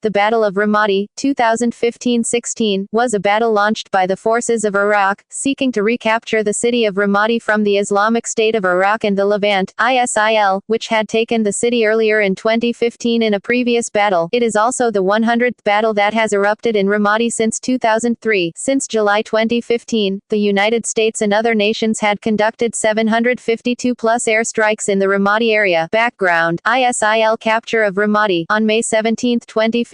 The Battle of Ramadi, 2015-16, was a battle launched by the forces of Iraq, seeking to recapture the city of Ramadi from the Islamic State of Iraq and the Levant, ISIL, which had taken the city earlier in 2015 in a previous battle. It is also the 100th battle that has erupted in Ramadi since 2003. Since July 2015, the United States and other nations had conducted 752-plus airstrikes in the Ramadi area. Background: ISIL capture of Ramadi. On May 17, 2015,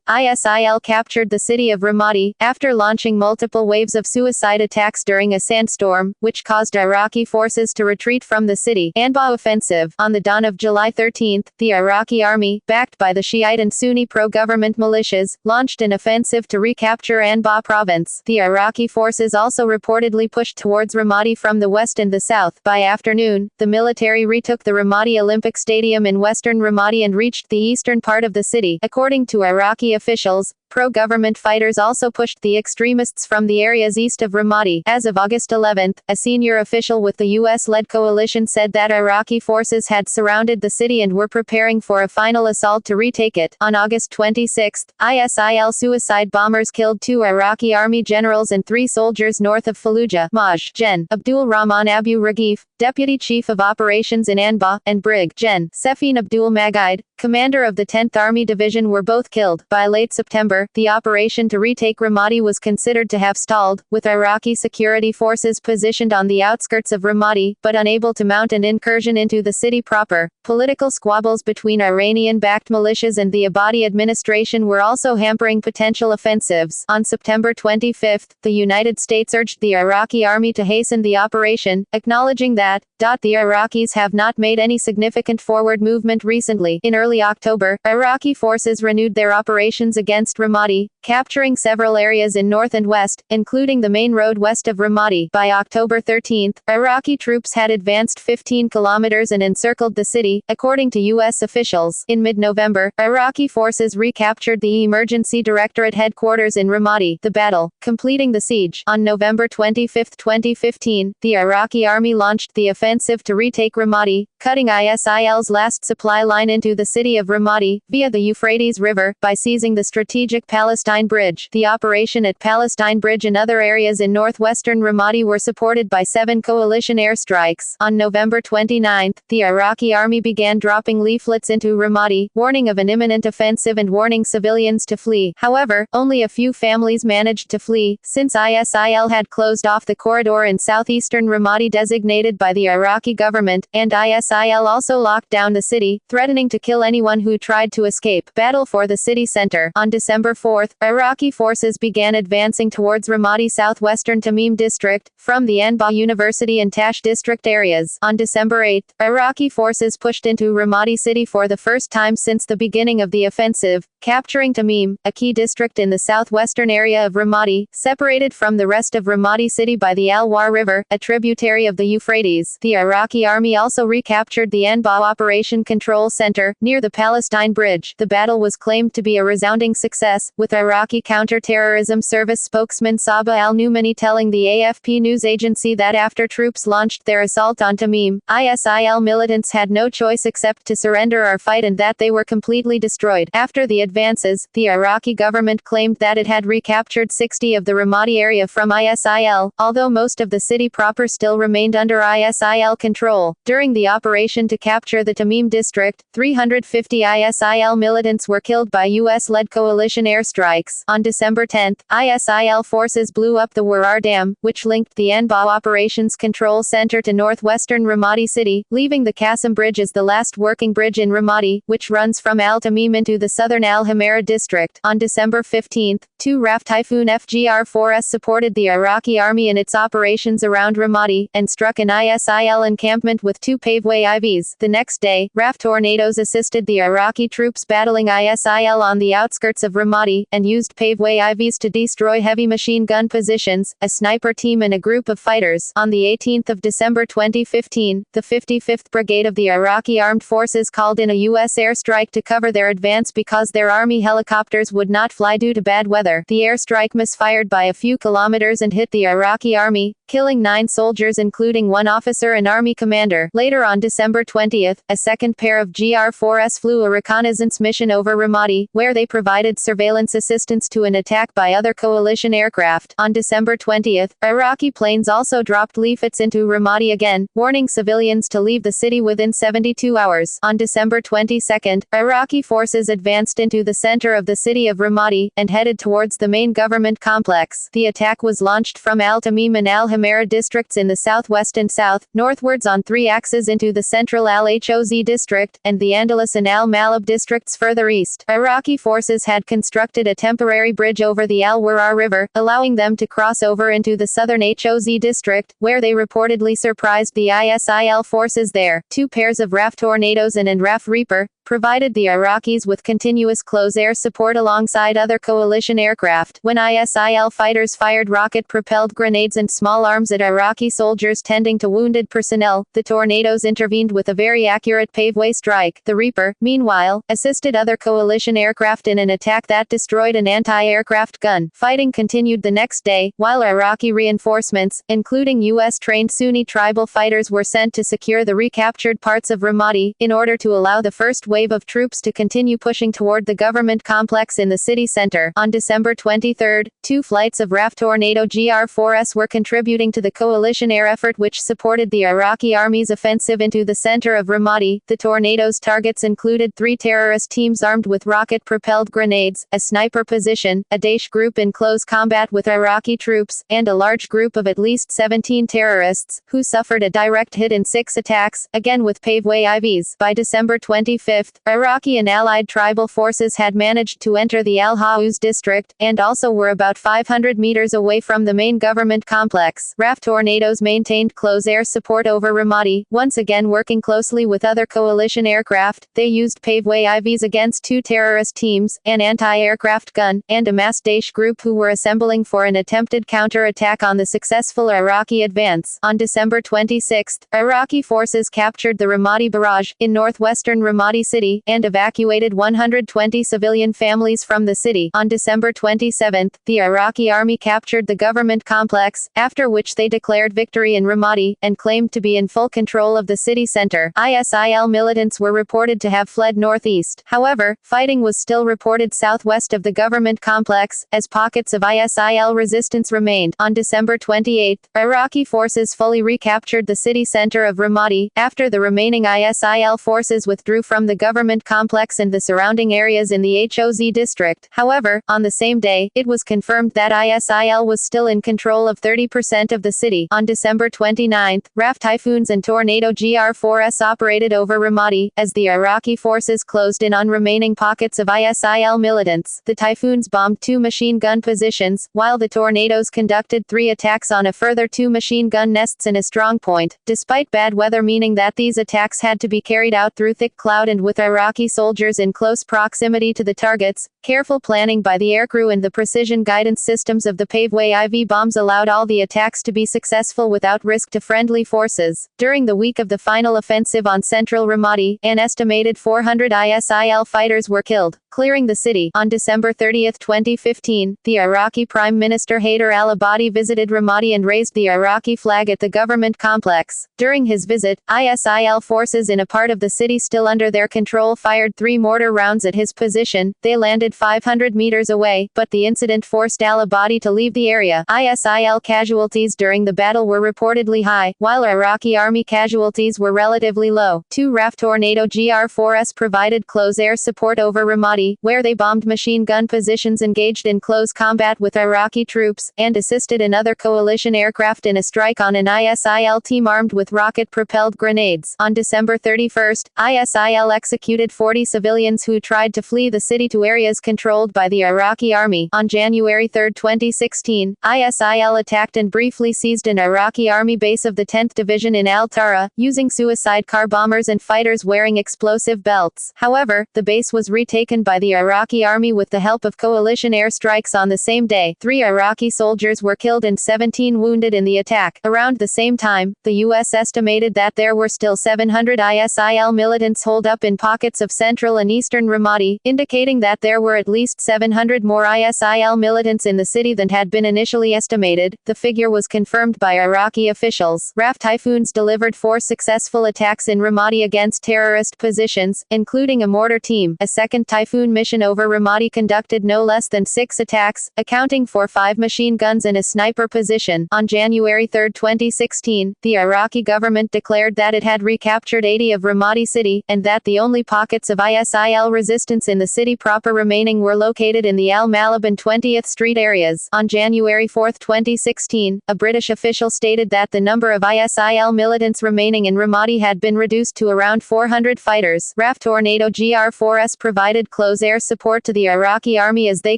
ISIL captured the city of Ramadi, after launching multiple waves of suicide attacks during a sandstorm, which caused Iraqi forces to retreat from the city. Anbar offensive. On the dawn of July 13, the Iraqi Army, backed by the Shiite and Sunni pro-government militias, launched an offensive to recapture Anbar province. The Iraqi forces also reportedly pushed towards Ramadi from the west and the south. By afternoon, the military retook the Ramadi Olympic Stadium in western Ramadi and reached the eastern part of the city. According to Iraqi officials, pro-government fighters also pushed the extremists from the areas east of Ramadi. As of August 11, a senior official with the US-led coalition said that Iraqi forces had surrounded the city and were preparing for a final assault to retake it. On August 26, ISIL suicide bombers killed 2 Iraqi army generals and 3 soldiers north of Fallujah. Maj. Gen. Abdul Rahman Abu Raghif, Deputy Chief of Operations in Anbar, and Brig. Gen. Sefin Abdul Magaid, commander of the 10th Army Division, were both killed. By late September, the operation to retake Ramadi was considered to have stalled, with Iraqi security forces positioned on the outskirts of Ramadi, but unable to mount an incursion into the city proper. Political squabbles between Iranian-backed militias and the Abadi administration were also hampering potential offensives. On September 25, the United States urged the Iraqi army to hasten the operation, acknowledging that, the Iraqis have not made any significant forward movement recently. In early October, Iraqi forces renewed their operations against Ramadi, capturing several areas in north and west, including the main road west of Ramadi. By October 13, Iraqi troops had advanced 15 kilometers and encircled the city, according to U.S. officials. In mid-November, Iraqi forces recaptured the Emergency Directorate headquarters in Ramadi, the battle, completing the siege. On November 25, 2015, the Iraqi army launched the offensive to retake Ramadi, cutting ISIL's last supply line into the city of Ramadi, via the Euphrates River, by seizing the strategic Palestine Bridge. The operation at Palestine Bridge and other areas in northwestern Ramadi were supported by 7 coalition airstrikes. On November 29, the Iraqi army began dropping leaflets into Ramadi, warning of an imminent offensive and warning civilians to flee. However, only a few families managed to flee, since ISIL had closed off the corridor in southeastern Ramadi designated by the Iraqi government, and ISIL also locked down the city, threatening to kill anyone who tried to escape. Battle for the city center. On December 4, Iraqi forces began advancing towards Ramadi southwestern Tamim district, from the Anbar University and Tash district areas. On December 8, Iraqi forces pushed into Ramadi city for the first time since the beginning of the offensive, capturing Tamim, a key district in the southwestern area of Ramadi, separated from the rest of Ramadi city by the Al-War River, a tributary of the Euphrates. The Iraqi army also recaptured the Anbar Operation Control Center, near the Palestine Bridge. The battle was claimed to be a resounding success, with Iraqi counter-terrorism service spokesman Saba al-Numani telling the AFP news agency that after troops launched their assault on Tamim, ISIL militants had no choice except to surrender or fight, and that they were completely destroyed. After the advances, the Iraqi government claimed that it had recaptured 60 of the Ramadi area from ISIL, although most of the city proper still remained under ISIL control. During the operation to capture the Tamim district, 350 ISIL militants were killed by US-led coalition airstrikes. On December 10, ISIL forces blew up the Warar Dam, which linked the Anbar Operations Control Center to northwestern Ramadi city, leaving the Qasim Bridge as the last working bridge in Ramadi, which runs from Al-Tamim into the southern Al-Hamara district. On December 15, 2 RAF Typhoon FGR-4s supported the Iraqi army in its operations around Ramadi, and struck an ISIL encampment with 2 paveway IVs. The next day, RAF Tornadoes assisted the Iraqi troops battling ISIL on the outskirts of Ramadi, and used paveway IVs to destroy heavy machine gun positions, a sniper team and a group of fighters. On the 18th of December 2015, the 55th Brigade of the Iraqi Armed Forces called in a U.S. airstrike to cover their advance because their army helicopters would not fly due to bad weather. The airstrike misfired by a few kilometers and hit the Iraqi army, killing 9 soldiers including 1 officer and army commander. Later on December 20th, a second pair of GR-4s flew a reconnaissance mission over Ramadi, where they provided surveillance assistance to an attack by other coalition aircraft. On December 20th, Iraqi planes also dropped leaflets into Ramadi again, warning civilians to leave the city within 72 hours. On December 22nd, Iraqi forces advanced into the center of the city of Ramadi, and headed towards the main government complex. The attack was launched from Al-Tamim and al-Hamara districts in the southwest and south, northwards on 3 axes into the central al-Hoz District, and the Andalus and al-Malab districts further east. Iraqi forces had constructed a temporary bridge over the al-Warar River, allowing them to cross over into the southern Hoz District, where they reportedly surprised the ISIL forces there. 2 pairs of RAF Tornadoes and RAF Reaper provided the Iraqis with continuous close air support alongside other coalition aircraft. When ISIL fighters fired rocket-propelled grenades and small arms at Iraqi soldiers tending to wounded personnel, the Tornadoes intervened with a very accurate paveway strike. The Reaper, meanwhile, assisted other coalition aircraft in an attack that destroyed an anti-aircraft gun. Fighting continued the next day, while Iraqi reinforcements, including U.S.-trained Sunni tribal fighters, were sent to secure the recaptured parts of Ramadi, in order to allow the first wave of troops to continue pushing toward the government complex in the city center. On December 23rd, 2 flights of RAF Tornado GR-4s were contributing to the coalition air effort which supported the Iraqi army's offensive into the center of Ramadi. The Tornado's targets included 3 terrorist teams armed with rocket-propelled grenades, a sniper position, a Daesh group in close combat with Iraqi troops, and a large group of at least 17 terrorists, who suffered a direct hit in 6 attacks, again with paveway IVs. By December 25th, Iraqi and allied tribal forces had managed to enter the Hoz District, and also were about 500 meters away from the main government complex. RAF Tornadoes maintained close air support over Ramadi, once again working closely with other coalition aircraft. They used paveway IVs against 2 terrorist teams, an anti-aircraft gun, and a mass Daesh group who were assembling for an attempted counter-attack on the successful Iraqi advance. On December 26th, Iraqi forces captured the Ramadi Barrage, in northwestern Ramadi city, and evacuated 120 civilian families from the city. On December 27th, the Iraqi army captured the government complex, after which they declared victory in Ramadi, and claimed to be in full control of the city center. ISIL militants were reported to have fled northeast. However, fighting was still reported southwest of the government complex, as pockets of ISIL resistance remained. On December 28th, Iraqi forces fully recaptured the city center of Ramadi, after the remaining ISIL forces withdrew from the government complex and the surrounding areas in the Hoz district. However, on the same day, it was confirmed that ISIL was still in control of 30% of the city. On December 29th, RAF Typhoons and Tornado GR-4s operated over Ramadi, as the Iraqi forces closed in on remaining pockets of ISIL militants. The Typhoons bombed 2 machine gun positions, while the Tornadoes conducted 3 attacks on a further 2 machine gun nests and a strongpoint. Despite bad weather meaning that these attacks had to be carried out through thick cloud and with Iraqi soldiers in close proximity to the targets, careful planning by the aircrew and the precision guidance systems of the paveway IV bombs allowed all the attacks to be successful without risk to friendly forces. During the week of the final offensive on central Ramadi, an estimated 400 ISIL fighters were killed, clearing the city. On December 30, 2015, the Iraqi Prime Minister Haider al-Abadi visited Ramadi and raised the Iraqi flag at the government complex. During his visit, ISIL forces in a part of the city still under their control fired 3 mortar rounds at his position. They landed 500 meters away, but the incident forced al-Abadi to leave the area. ISIL casualties during the battle were reportedly high, while Iraqi army casualties were relatively low. 2 RAF Tornado GR-4s provided close air support over Ramadi, where they bombed machine gun positions engaged in close combat with Iraqi troops, and assisted another coalition aircraft in a strike on an ISIL team armed with rocket-propelled grenades. On December 31st, ISIL executed 40 civilians who tried to flee the city to areas controlled by the Iraqi army. On January 3, 2016, ISIL attacked and briefly seized an Iraqi army base of the 10th Division in Tarah, using suicide car bombers and fighters wearing explosive belts. However, the base was retaken by the Iraqi army with the help of coalition airstrikes on the same day. 3 Iraqi soldiers were killed and 17 wounded in the attack. Around the same time, the U.S. estimated that there were still 700 ISIL militants holed up in in pockets of central and eastern Ramadi, indicating that there were at least 700 more ISIL militants in the city than had been initially estimated. The figure was confirmed by Iraqi officials. RAF Typhoons delivered 4 successful attacks in Ramadi against terrorist positions, including a mortar team. A second Typhoon mission over Ramadi conducted no less than 6 attacks, accounting for 5 machine guns and a sniper position. On January 3, 2016, the Iraqi government declared that it had recaptured 80 of Ramadi city, and that the only pockets of ISIL resistance in the city proper remaining were located in the Al-Malab and 20th Street areas. On January 4, 2016, a British official stated that the number of ISIL militants remaining in Ramadi had been reduced to around 400 fighters. RAF Tornado GR-4S provided close air support to the Iraqi army as they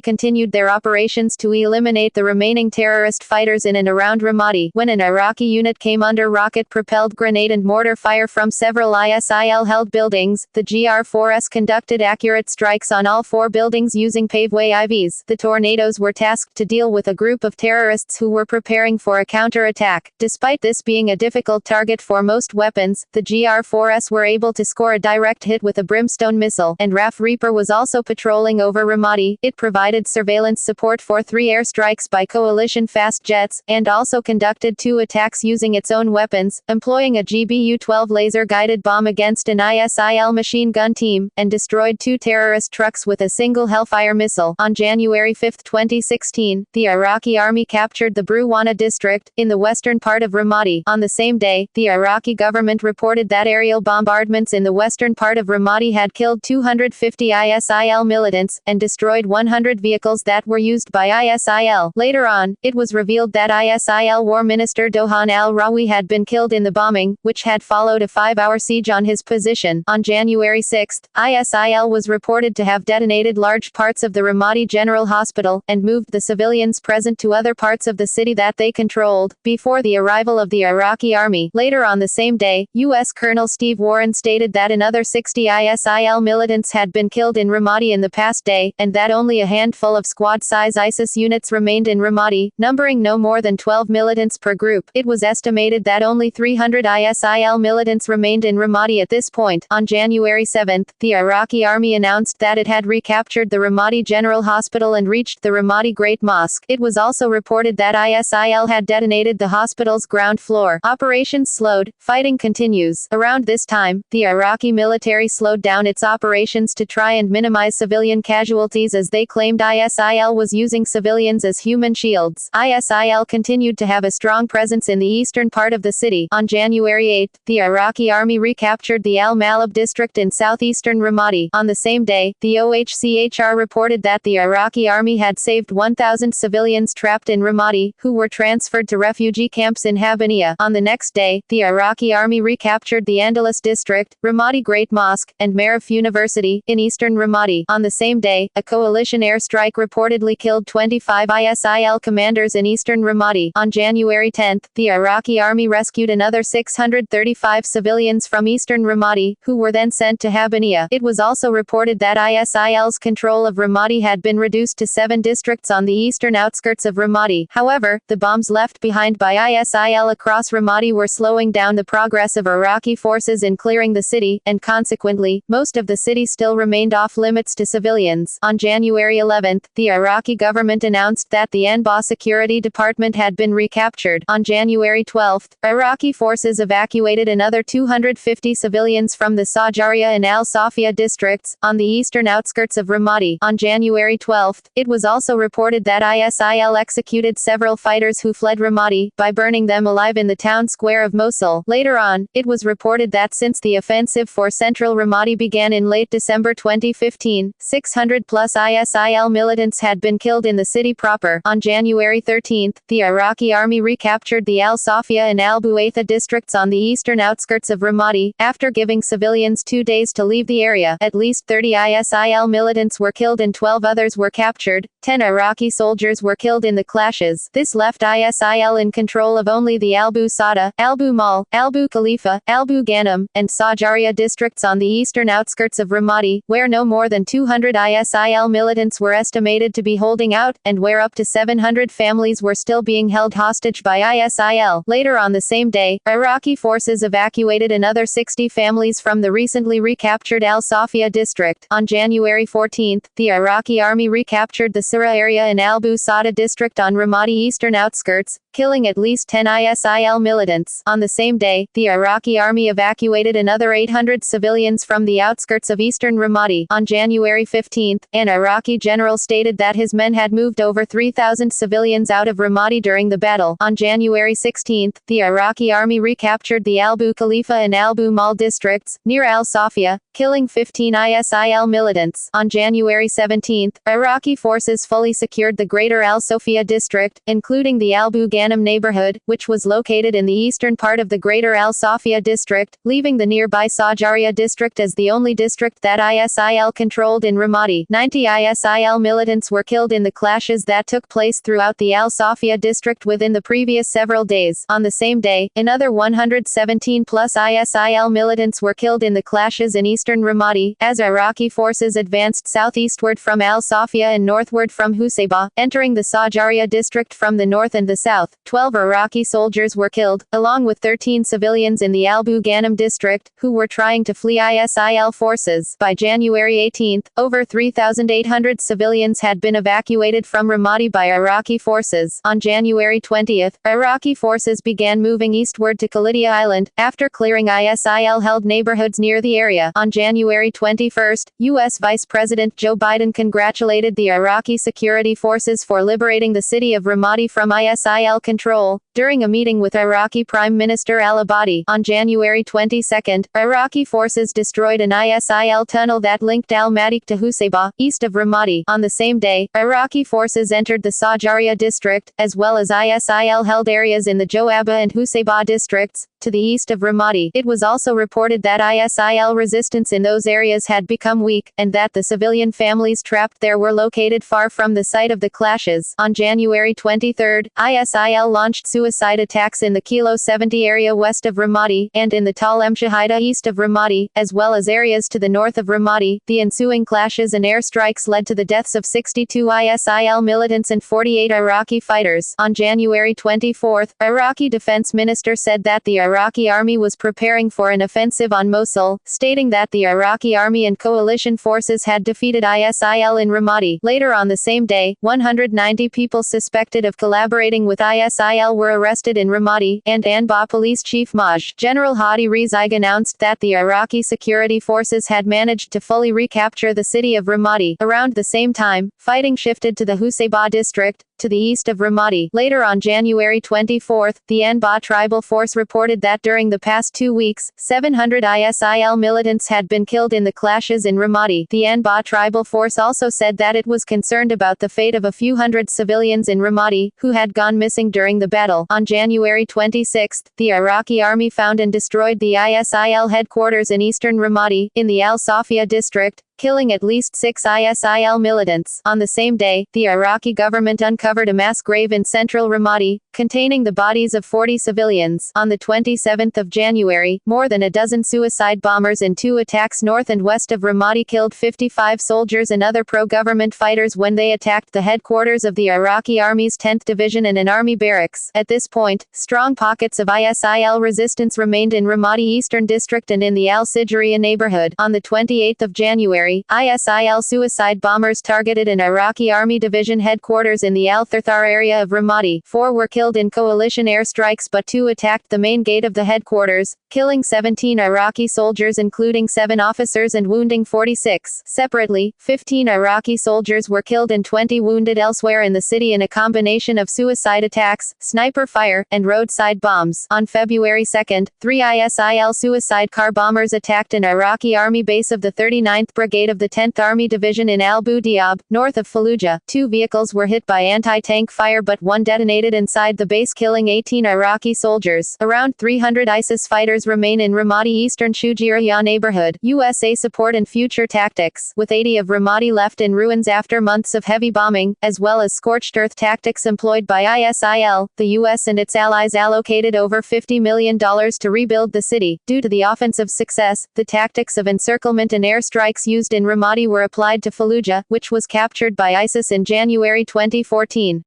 continued their operations to eliminate the remaining terrorist fighters in and around Ramadi. When an Iraqi unit came under rocket-propelled grenade and mortar fire from several ISIL-held buildings, the GR-4S conducted accurate strikes on all 4 buildings using paveway IVs. The Tornadoes were tasked to deal with a group of terrorists who were preparing for a counter-attack. Despite this being a difficult target for most weapons, the GR-4S were able to score a direct hit with a brimstone missile, and RAF Reaper was also patrolling over Ramadi. It provided surveillance support for 3 airstrikes by coalition fast jets, and also conducted 2 attacks using its own weapons, employing a GBU-12 laser-guided bomb against an ISIL machine gun team, and destroyed 2 terrorist trucks with a single Hellfire missile. On January 5, 2016, the Iraqi army captured the Bruwana district, in the western part of Ramadi. On the same day, the Iraqi government reported that aerial bombardments in the western part of Ramadi had killed 250 ISIL militants, and destroyed 100 vehicles that were used by ISIL. Later on, it was revealed that ISIL War Minister Dohan al-Rawi had been killed in the bombing, which had followed a 5-hour siege on his position. On January 6, ISIL was reported to have detonated large parts of the Ramadi General Hospital, and moved the civilians present to other parts of the city that they controlled, before the arrival of the Iraqi army. Later on the same day, U.S. Colonel Steve Warren stated that another 60 ISIL militants had been killed in Ramadi in the past day, and that only a handful of squad-size ISIS units remained in Ramadi, numbering no more than 12 militants per group. It was estimated that only 300 ISIL militants remained in Ramadi at this point. On January 7, the Iraqi army announced that it had recaptured the Ramadi General Hospital and reached the Ramadi Great Mosque. It was also reported that ISIL had detonated the hospital's ground floor. Operations slowed, fighting continues. Around this time, the Iraqi military slowed down its operations to try and minimize civilian casualties as they claimed ISIL was using civilians as human shields. ISIL continued to have a strong presence in the eastern part of the city. On January 8, the Iraqi army recaptured the Al-Malab district in southeastern Ramadi. On the same day, the OHCHR reported that the Iraqi army had saved 1,000 civilians trapped in Ramadi, who were transferred to refugee camps in Habaniya. On the next day, the Iraqi army recaptured the Andalus district, Ramadi Great Mosque, and Marif University, in eastern Ramadi. On the same day, a coalition airstrike reportedly killed 25 ISIL commanders in eastern Ramadi. On January 10, the Iraqi army rescued another 635 civilians from eastern Ramadi, who were then sent to Habaniya. It was also reported that ISIL's control of Ramadi had been reduced to 7 districts on the eastern outskirts of Ramadi. However, the bombs left behind by ISIL across Ramadi were slowing down the progress of Iraqi forces in clearing the city, and consequently, most of the city still remained off-limits to civilians. On January 11, the Iraqi government announced that the Anbar Security Department had been recaptured. On January 12, Iraqi forces evacuated another 250 civilians from the Sajjariyah and al-Sofiyah districts, on the eastern outskirts of Ramadi. On January 12, it was also reported that ISIL executed several fighters who fled Ramadi, by burning them alive in the town square of Mosul. Later on, it was reported that since the offensive for central Ramadi began in late December 2015, 600-plus ISIL militants had been killed in the city proper. On January 13, the Iraqi army recaptured the al-Sofiyah and Albu Aitha districts on the eastern outskirts of Ramadi, after giving civilians 2 days to leave the area. At least 30 ISIL militants were killed and 12 others were captured. 10 Iraqi soldiers were killed in the clashes. This left ISIL in control of only the Albu Sada, Albu Mahl, Albu Khalifa, Albu Ghanem, and Sajjariyah districts on the eastern outskirts of Ramadi, where no more than 200 ISIL militants were estimated to be holding out, and where up to 700 families were still being held hostage by ISIL. Later on the same day, Iraqi forces evacuated another 60 families from the recently reportedly recaptured al-Sofiyah district. On January 14, the Iraqi army recaptured the Sarah area in Albu Aitha district on Ramadi eastern outskirts, killing at least 10 ISIL militants. On the same day, the Iraqi army evacuated another 800 civilians from the outskirts of eastern Ramadi. On January 15, an Iraqi general stated that his men had moved over 3,000 civilians out of Ramadi during the battle. On January 16, the Iraqi army recaptured the Albu Khalifa and Albu Mahl districts, near al-Sofiyah, killing 15 ISIL militants. On January 17, Iraqi forces fully secured the greater al-Sofiyah district, including the Albu neighborhood, which was located in the eastern part of the greater al-Sofiyah district, leaving the nearby Sajjariyah district as the only district that ISIL controlled in Ramadi. 90 ISIL militants were killed in the clashes that took place throughout the al-Sofiyah district within the previous several days. On the same day, another 117 plus ISIL militants were killed in the clashes in eastern Ramadi, as Iraqi forces advanced southeastward from al-Sofiyah and northward from Husaybah, entering the Sajjariyah district from the north and the south. 12 Iraqi soldiers were killed, along with 13 civilians in the Albu Ghanem district, who were trying to flee ISIL forces. By January 18, over 3,800 civilians had been evacuated from Ramadi by Iraqi forces. On January 20, Iraqi forces began moving eastward to Khalifa Island, after clearing ISIL-held neighborhoods near the area. On January 21, U.S. Vice President Joe Biden congratulated the Iraqi security forces for liberating the city of Ramadi from ISIL control, during a meeting with Iraqi Prime Minister al-Abadi. On January 22, Iraqi forces destroyed an ISIL tunnel that linked al-Madiq to Husaybah, east of Ramadi. On the same day, Iraqi forces entered the Sajjariyah district, as well as ISIL-held areas in the Joaba and Husaybah districts, to the east of Ramadi. It was also reported that ISIL resistance in those areas had become weak, and that the civilian families trapped there were located far from the site of the clashes. On January 23, ISIL launched suicide attacks in the Kilo 70 area west of Ramadi, and in the Tal Mshahida east of Ramadi, as well as areas to the north of Ramadi. The ensuing clashes and airstrikes led to the deaths of 62 ISIL militants and 48 Iraqi fighters. On January 24, Iraqi Defense Minister said that the Iraqi army was preparing for an offensive on Mosul, stating that the Iraqi army and coalition forces had defeated ISIL in Ramadi. Later on the same day, 190 people suspected of collaborating with ISIL were arrested in Ramadi, and Anbar Police Chief Maj. General Hadi Rezaig announced that the Iraqi security forces had managed to fully recapture the city of Ramadi. Around the same time, fighting shifted to the Husaybah district, to the east of Ramadi. Later on January 24, the Anbar tribal force reported that during the past 2 weeks, 700 ISIL militants had been killed in the clashes in Ramadi. The Anbar tribal force also said that it was concerned about the fate of a few hundred civilians in Ramadi, who had gone missing during the battle. On January 26, the Iraqi army found and destroyed the ISIL headquarters in eastern Ramadi, in the al-Sofiyah district, killing at least 6 ISIL militants. On the same day, the Iraqi government uncovered a mass grave in central Ramadi, containing the bodies of 40 civilians. On the 27th of January, more than a dozen suicide bombers in 2 attacks north and west of Ramadi killed 55 soldiers and other pro-government fighters when they attacked the headquarters of the Iraqi Army's 10th Division and an army barracks. At this point, strong pockets of ISIL resistance remained in Ramadi Eastern District and in the al-Sajjariyah neighborhood. On the 28th of January, ISIL suicide bombers targeted an Iraqi Army division headquarters in the Al-Thirthar area of Ramadi. 4 were killed in coalition airstrikes, but 2 attacked the main gate of the headquarters, killing 17 Iraqi soldiers including 7 officers and wounding 46. Separately, 15 Iraqi soldiers were killed and 20 wounded elsewhere in the city in a combination of suicide attacks, sniper fire, and roadside bombs. On February 2, 3 ISIL suicide car bombers attacked an Iraqi Army base of the 39th Brigade of the 10th Army Division in Albu Diab, north of Fallujah. 2 vehicles were hit by anti-tank fire, but 1 detonated inside the base, killing 18 Iraqi soldiers. Around 300 ISIS fighters remain in Ramadi Eastern Sajjariyah neighborhood. USA support and future tactics. With 80 of Ramadi left in ruins after months of heavy bombing, as well as scorched earth tactics employed by ISIL, the US and its allies allocated over $50 million to rebuild the city. Due to the offensive success, the tactics of encirclement and airstrikes used in Ramadi were applied to Fallujah, which was captured by ISIS in January 2014.